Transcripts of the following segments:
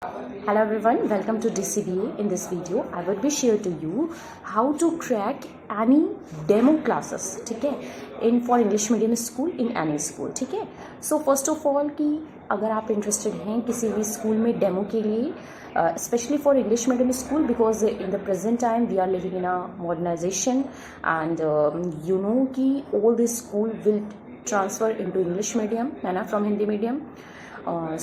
Hello everyone, welcome to DCBA. In this video, I would be share to you how to crack any demo classes, ठीक है, in for English medium school in any school, ठीक है. So first of all कि अगर आप interested हैं किसी भी school में demo के लिए, especially for English medium school, because in the present time we are living in a modernization and you know कि all this school will transfer into English medium है ना from Hindi medium.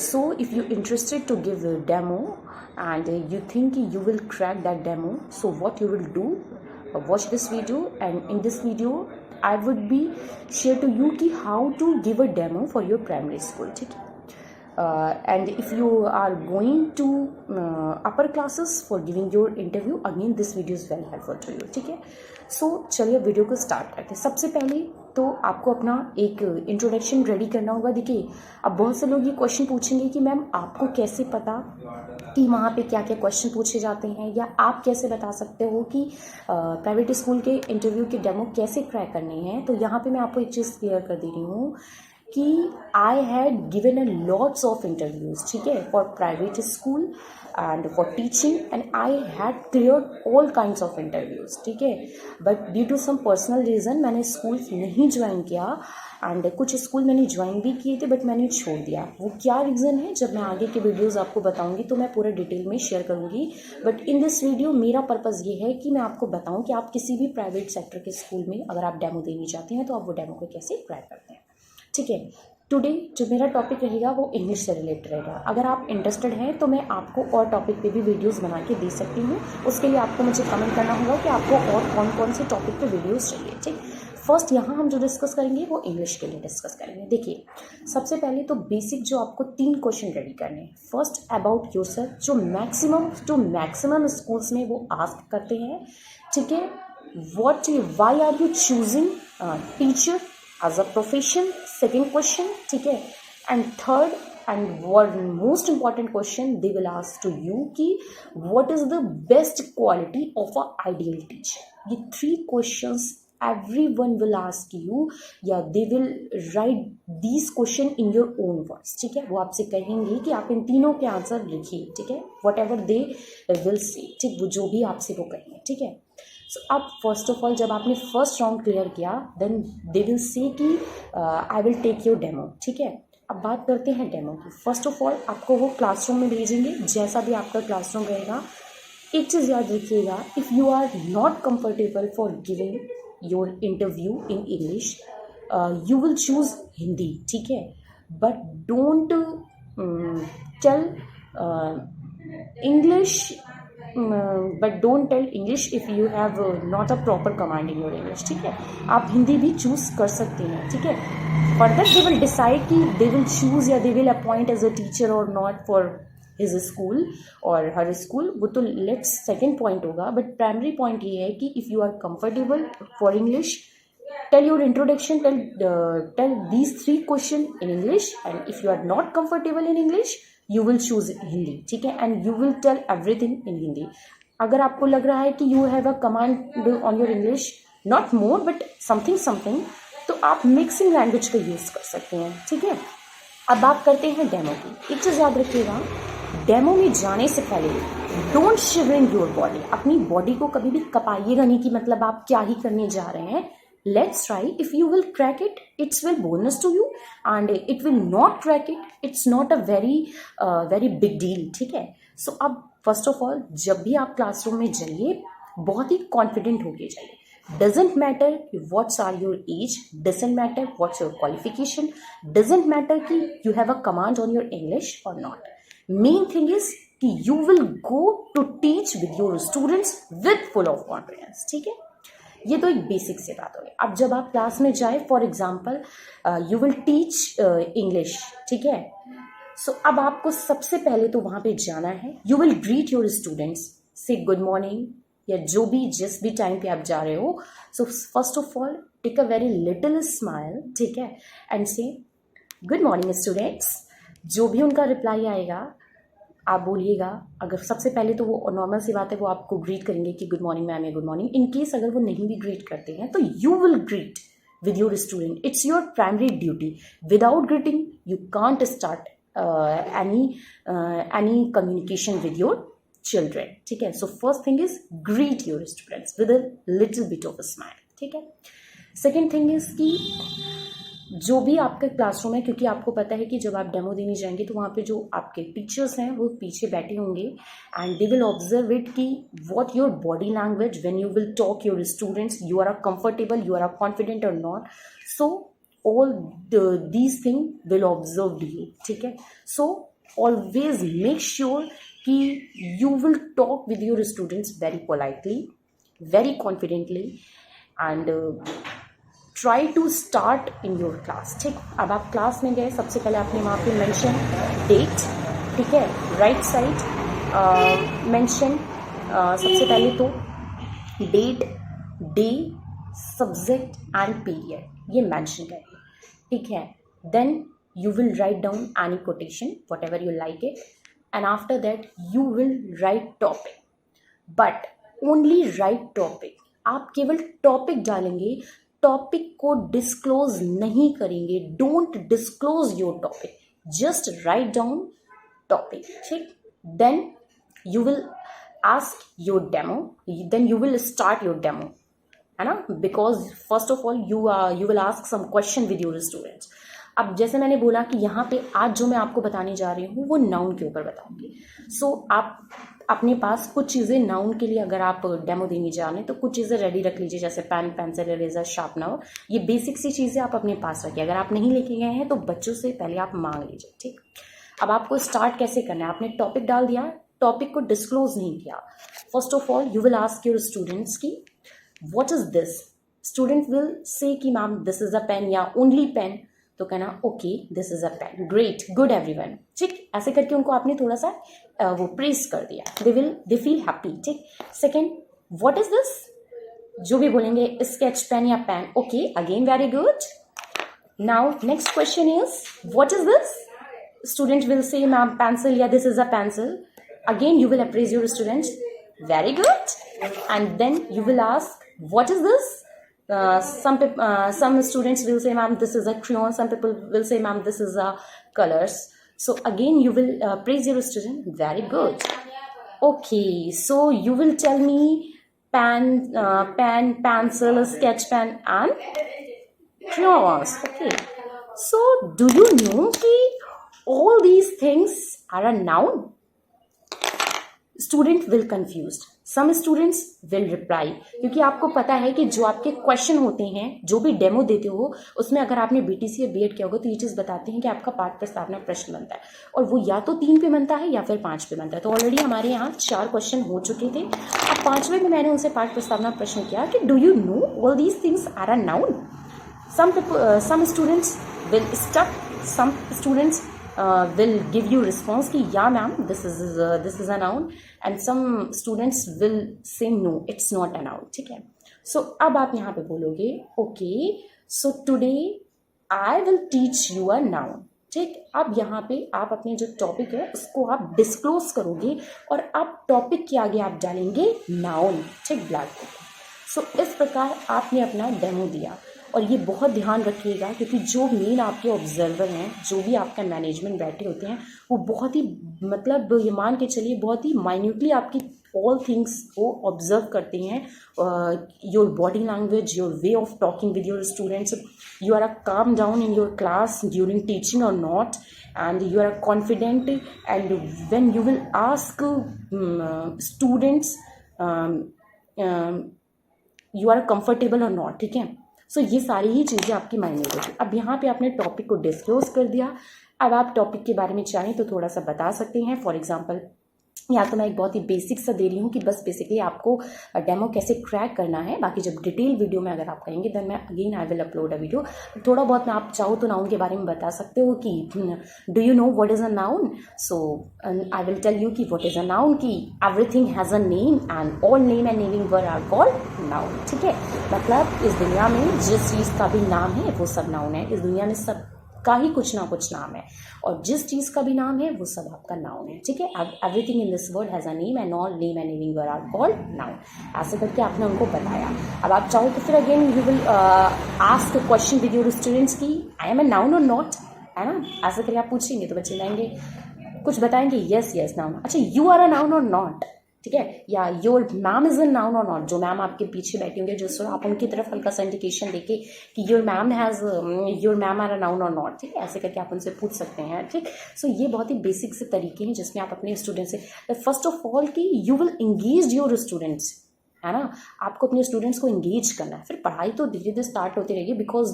So if you're interested to give a demo and you think you will crack that demo, so what you will do, watch this video, and in this video I would be share to you ki how to give a demo for your primary school, ठीक है. And if you are going to upper classes for giving your interview, again this video is very helpful to you, ठीक है. सो चलिए video को start करते हैं. सबसे पहले तो आपको अपना एक इंट्रोडक्शन रेडी करना होगा. देखिए, अब बहुत से लोग ये क्वेश्चन पूछेंगे कि मैम आपको कैसे पता कि वहाँ पे क्या क्या क्वेश्चन पूछे जाते हैं, या आप कैसे बता सकते हो कि प्राइवेट स्कूल के इंटरव्यू के डेमो कैसे क्रैक करने हैं. तो यहाँ पे मैं आपको एक चीज़ क्लियर कर दे रही हूँ कि I had given a lots of interviews, ठीक है, for private school and for teaching, and I had cleared all kinds of interviews, ठीक है. but due to some personal reason मैंने स्कूल नहीं ज्वाइन किया, एंड कुछ स्कूल मैंने join भी किए थे बट मैंने छोड़ दिया. वो क्या रीज़न है जब मैं आगे के वीडियोस आपको बताऊंगी तो मैं पूरा डिटेल में शेयर करूंगी. बट इन दिस वीडियो मेरा पर्पज़ ये है कि मैं आपको बताऊं कि आप किसी भी प्राइवेट सेक्टर के स्कूल में अगर आप डेमो देनी चाहते हैं तो आप वो डेमो को कैसे क्रैक करते हैं, ठीक है. टुडे जो मेरा टॉपिक रहेगा वो इंग्लिश से रिलेटेड रहेगा. अगर आप इंटरेस्टेड हैं तो मैं आपको और टॉपिक पे भी वीडियोस बना के दे सकती हूँ. उसके लिए आपको मुझे कमेंट करना होगा कि आपको और कौन कौन से टॉपिक पे वीडियोस चाहिए, ठीक. फर्स्ट यहाँ हम जो डिस्कस करेंगे वो इंग्लिश के लिए डिस्कस करेंगे. देखिए, सबसे पहले तो बेसिक जो आपको 3 क्वेश्चन रेडी करने हैं. फर्स्ट अबाउट योरसेल्फ, जो मैक्सिमम स्कूल्स में वो आस्क करते हैं, ठीक है. Why are you choosing teacher as a profession, second question, ठीक है. and third and one most important question they will ask to you कि what is the best quality of a ideal teacher. ये 3 questions everyone will ask you, या they will write these question in your own words, ठीक है. वो आपसे कहेंगे कि आप इन तीनों के आंसर लिखिए, ठीक है, whatever they will say, ठीक, वो जो भी आपसे वो कहेंगे, ठीक है. सो अब फर्स्ट ऑफ ऑल जब आपने फर्स्ट राउंड क्लियर किया देन दे विल से कि I will take your demo, ठीक है. अब बात करते हैं डेमो की. फर्स्ट ऑफ ऑल आपको वो क्लासरूम में भेजेंगे, जैसा भी आपका क्लासरूम रहेगा. एक चीज़ याद रखिएगा, if you are not comfortable for giving your interview in English you will choose Hindi, ठीक है. But don't tell English, but don't tell English if you have not a proper command in your English, ठीक है. आप हिंदी भी choose कर सकते हैं, ठीक है. फर्दर दे विल डिसाइड कि दे विल चूज या they will appoint as a teacher और नॉट फॉर हिज स्कूल और हर स्कूल. वो तो लेट्स सेकेंड पॉइंट होगा. बट प्राइमरी पॉइंट ये है कि if you are comfortable for English, tell your introduction, tell these 3 question in English, and if you are not comfortable in English you will choose Hindi, ठीक है. and you will tell everything in Hindi. अगर आपको लग रहा है कि you have a command on your English, not more but something, तो आप मिक्सिंग लैंग्वेज का यूज कर सकते हैं, ठीक है. अब बात करते हैं डेमो की. एक चीज़ याद रखिएगा, डेमो में जाने से पहले डोंट शिवरिंग योर बॉडी. अपनी बॉडी को कभी भी कपाइएगा नहीं कि मतलब आप क्या ही करने जा रहे हैं. Let's try. If you will crack it, it's will bonus to you, and it will not crack it, it's not a very big deal, ठीक है. So अब first of all जब भी आप क्लासरूम में जाइए बहुत ही कॉन्फिडेंट होके जाइए. Doesn't matter what's are your age, doesn't matter what's your qualification, doesn't matter कि you have a command on your English or not. Main thing is कि you will go to teach with your students with full of confidence, ठीक है. ये तो एक basic से बात हो गई. अब जब आप क्लास में जाए, for example you will teach English, ठीक है. सो अब आपको सबसे पहले तो वहाँ पे जाना है. You will greet your students, से गुड मॉर्निंग, या जो भी जिस भी टाइम पे आप जा रहे हो. So first of all take a very little smile, ठीक है, एंड से गुड मॉर्निंग स्टूडेंट्स. जो भी उनका रिप्लाई आएगा आप बोलिएगा. अगर सबसे पहले तो वो नॉर्मल सी बात है, वो आपको ग्रीट करेंगे कि गुड मॉर्निंग मैम या गुड मॉर्निंग. इन केस अगर वो नहीं भी ग्रीट करते हैं तो you will greet with your student. It's your primary duty. Without greeting, you can't start any communication with your children. ठीक है. So first thing is greet your students with a little bit of a smile. ठीक है. Second thing is कि जो भी आपका classroom है, क्योंकि आपको पता है कि जब आप डेमो देने जाएंगे तो वहाँ पे जो आपके टीचर्स हैं वो पीछे बैठे होंगे and they will observe it कि what your body language when you will talk your students, you are comfortable, you are confident और not. So all these thing will observe you. ठीक है. सो ऑलवेज मेक श्योर कि you will talk with your students very politely, very confidently and try to start in your class. ठीक. अब आप class में गए, सबसे पहले आपने वहाँ पे मेंशन डेट. ठीक है. राइट साइड मेंशन सबसे पहले तो date, day, subject and period ये मेंशन करें. ठीक है. Then you will write down any quotation whatever you like it, and after that you will write topic, but only write topic. आप केवल topic डालेंगे, टॉपिक को डिस्क्लोज नहीं करेंगे. Don't disclose your topic, just write down topic. ठीक. Then you will ask your demo, then you will start your demo, है ना. Because first of all you will ask some question with your students. अब जैसे मैंने बोला कि यहाँ पे आज जो मैं आपको बताने जा रही हूँ वो नाउन के ऊपर बताऊंगी. सो आप अपने पास कुछ चीज़ें नाउन के लिए अगर आप डेमो देने जा रहे हैं तो कुछ चीज़ें रेडी रख लीजिए, जैसे पेन, पेंसिल, इरेजर, शार्पनर. ये बेसिक सी चीज़ें आप अपने पास रखिए. अगर आप नहीं लेके गए हैं तो बच्चों से पहले आप मांग लीजिए. ठीक. अब आपको स्टार्ट कैसे करना है, आपने टॉपिक डाल दिया, टॉपिक को डिस्क्लोज नहीं किया. First of all you will ask your students की what is this. Student will say कि ma'am this is a pen या ओनली पेन. तो कहना okay this is a pen, great, good everyone. ठीक. ऐसे करके उनको आपने थोड़ा सा वो प्रेस कर दिया. They feel happy. ठीक. सेकेंड, व्हाट इज दिस, जो भी बोलेंगे स्केच पेन या pen. Okay, again very good. Now next question is what is this. Student will say ma'am pencil या this is a pencil. Again you will appraise your student, very good. And then you will ask, what is this? Some students will say, ma'am, this is a crayon. Some people will say, ma'am, this is a colors. So again, you will praise your student. Very good. Okay, so you will tell me pen, pencil, sketch pen, and crayons. Okay. So do you know that all these things are a noun? Student will confused. Some students will reply, क्योंकि आपको पता है कि जो आपके question होते हैं, जो भी डेमो देते हो, उसमें अगर आपने बीटीसी या बीएड किया होगा तो ये चीज़ बताते हैं कि आपका पाठ प्रस्तावना प्रश्न बनता है, और वो या तो 3 पे बनता है या फिर 5 पे बनता है. तो ऑलरेडी हमारे यहाँ 4 क्वेश्चन हो चुके थे. अब 5वें में मैंने उनसे पाठ प्रस्तावना प्रश्न किया कि do you know all these things are a noun. some students will stuck, some students will give you response कि yeah ma'am this is a noun, and some students will say no it's not a noun. ठीक है. So अब आप यहाँ पे बोलोगे okay so today I will teach you a noun. ठीक. अब यहाँ पे आप अपने जो टॉपिक है उसको आप डिस्क्लोज करोगे और आप टॉपिक के आगे आप डालेंगे नाउन. ठीक. Black board. सो इस प्रकार आपने अपना डेमो दिया. और ये बहुत ध्यान रखिएगा क्योंकि जो मेन आपके ऑब्जर्वर हैं, जो भी आपका मैनेजमेंट बैठे होते हैं, वो बहुत ही मतलब ये मान के चलिए बहुत ही माइन्यूटली आपकी ऑल थिंग्स को ऑब्जर्व करते हैं. Your body language, your way of talking with your students, you are a calm down in your class during teaching और not, and you are confident, and when you will ask students you are comfortable or not. ठीक है. सो ये सारी ही चीज़ें आपकी मायने रखी. अब यहाँ पे आपने टॉपिक को डिस्क्लोज कर दिया. अब आप टॉपिक के बारे में चाहें तो थोड़ा सा बता सकते हैं. फॉर एग्जांपल या तो मैं एक बहुत ही बेसिक सा दे रही हूँ कि बस बेसिकली आपको डेमो कैसे क्रैक करना है. बाकी जब डिटेल वीडियो में अगर आप कहेंगे देन मैं again I will upload a video. थोड़ा बहुत मैं आप चाहो तो नाउन के बारे में बता सकते हो कि do you know what is a noun. So I will tell you कि व्हाट इज़ अ नाउन, कि everything has a name and all name and naming word are called noun. ठीक है. मतलब इस दुनिया में जिस चीज़ का भी नाम है वो सब नाउन है. इस दुनिया में सब का ही कुछ ना कुछ नाम है, और जिस चीज़ का भी नाम है वो सब आपका नाउन है. ठीक है. Everything in this world has a name and all name and naming word are called noun. ऐसे करके आपने उनको बताया. अब आप चाहो तो फिर again you will ask question with your students की आई एम अ नाउन और नॉट, है ना। ऐसे करके आप पूछेंगे तो बच्चे लाएंगे, कुछ बताएंगे यस यस नाउन, अच्छा यू आर अ नाउन और नॉट, ठीक है, या your ma'am is a noun और नॉट। जो मैम आपके पीछे बैठी होंगे जिससे आप उनकी तरफ हल्का सा इंडिकेशन देके कि your ma'am are a noun और नॉट, ठीक है, ऐसे करके आप उनसे पूछ सकते हैं, ठीक। सो ये बहुत ही बेसिक से तरीके हैं जिसमें आप अपने स्टूडेंट से फर्स्ट ऑफ ऑल कि you will engage your students, है ना। आपको अपने स्टूडेंट्स को एंगेज करना है, फिर पढ़ाई तो धीरे धीरे स्टार्ट होती रहेगी, because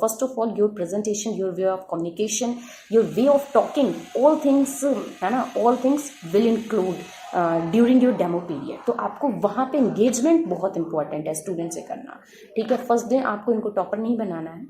first of all your presentation, your way of communication, your way of talking, all things, है ना, all things will include during your demo period. तो आपको वहाँ पे एंगेजमेंट बहुत इंपॉर्टेंट है स्टूडेंट से करना, ठीक है। फर्स्ट डे आपको इनको टॉपर नहीं बनाना है,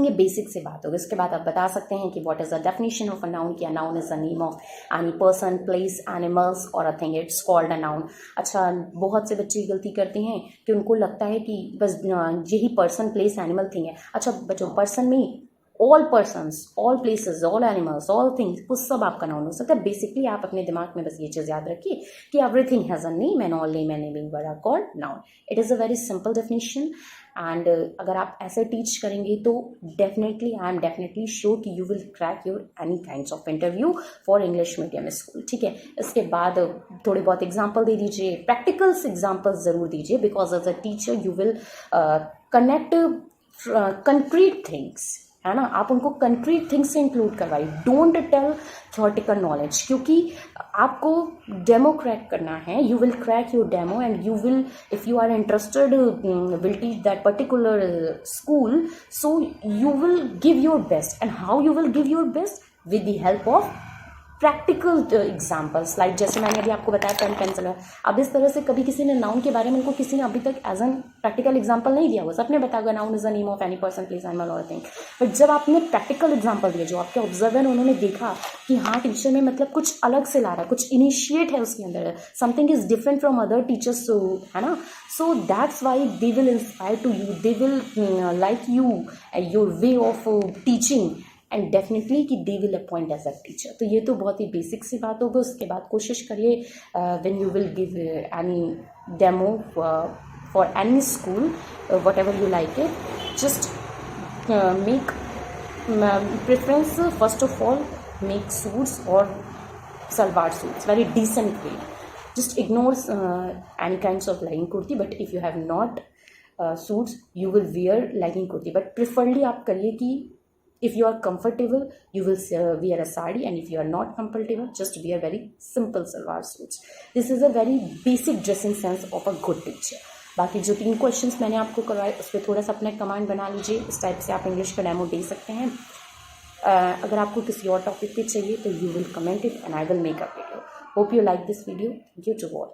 ये बेसिक से बात होगी। इसके बाद आप बता सकते हैं कि what is the definition of a noun, कि a noun is a name of any person, place, animals और a thing, it's called a noun. अच्छा, बहुत से बच्चे गलती करते हैं कि उनको लगता है कि बस यही पर्सन, प्लेस, एनिमल, थिंग है। अच्छा बच्चों, पर्सन में all persons, all places, all animals, all things, वो सब आपका नाउन हो सकता है। बेसिकली आप अपने दिमाग में बस ये चीज़ याद रखिए कि everything has a name and all name and naming word are called noun. It is a very simple definition and अगर आप ऐसे टीच करेंगे तो definitely I am definitely sure कि you will crack your any kinds of interview for English medium school, ठीक है। इसके बाद थोड़े बहुत एग्जाम्पल दे दीजिए, प्रैक्टिकल्स एग्जाम्पल्स ज़रूर दीजिए, because as a teacher you will connect concrete things, है ना। आप उनको कंक्रीट थिंग्स से इंक्लूड करवाइए, डोंट टेल थ्योरेटिकल नॉलेज, क्योंकि आपको डेमो क्रैक करना है। You will crack your demo and you will, if you are interested, will teach that particular school, so you will give your best. And how you will give your best? With the help of practical examples, like जैसे मैंने अभी आपको बताया pen pencil है। अब इस तरह से कभी किसी ने नाउन के बारे में उनको किसी ने अभी तक एज एन प्रैक्टिकल एग्जाम्पल नहीं दिया हुआ, सबने बताया noun is the name of any person, place, animal और थिंग। बट जब आपने प्रैक्टिकल एग्जाम्पल दिए, जो आपके ऑब्जर्वर उन्होंने देखा कि हाँ टीचर में मतलब कुछ अलग से ला रहा है, कुछ इनिशिएट है उसके अंदर, something is different from other teachers, है ना। So that's why they will inspire to you, they will like you, your way of teaching, and definitely कि they will appoint as a teacher. तो ये तो बहुत ही बेसिक सी बात होगी। उसके बाद कोशिश करिए when you will give any demo for any school, whatever you like it, just make preference, first of all make suits और salwar suits, very decent way. Just ignore any kinds of legging kurti, but if you have not suits, you will wear legging kurti. But preferably आप करिए कि if you are comfortable, you will wear a sari, and if you are not comfortable, just wear very simple salwar suits. This is a very basic dressing sense of a good teacher. बाकी जो 3 questions मैंने आपको करवाए उस पर थोड़ा सा अपना कमांड बना लीजिए, इस टाइप से आप इंग्लिश का डेमो दे सकते हैं। अगर आपको किसी और टॉपिक पे चाहिए तो you will comment it and I will make a video. Hope you like this video. Thank you to all.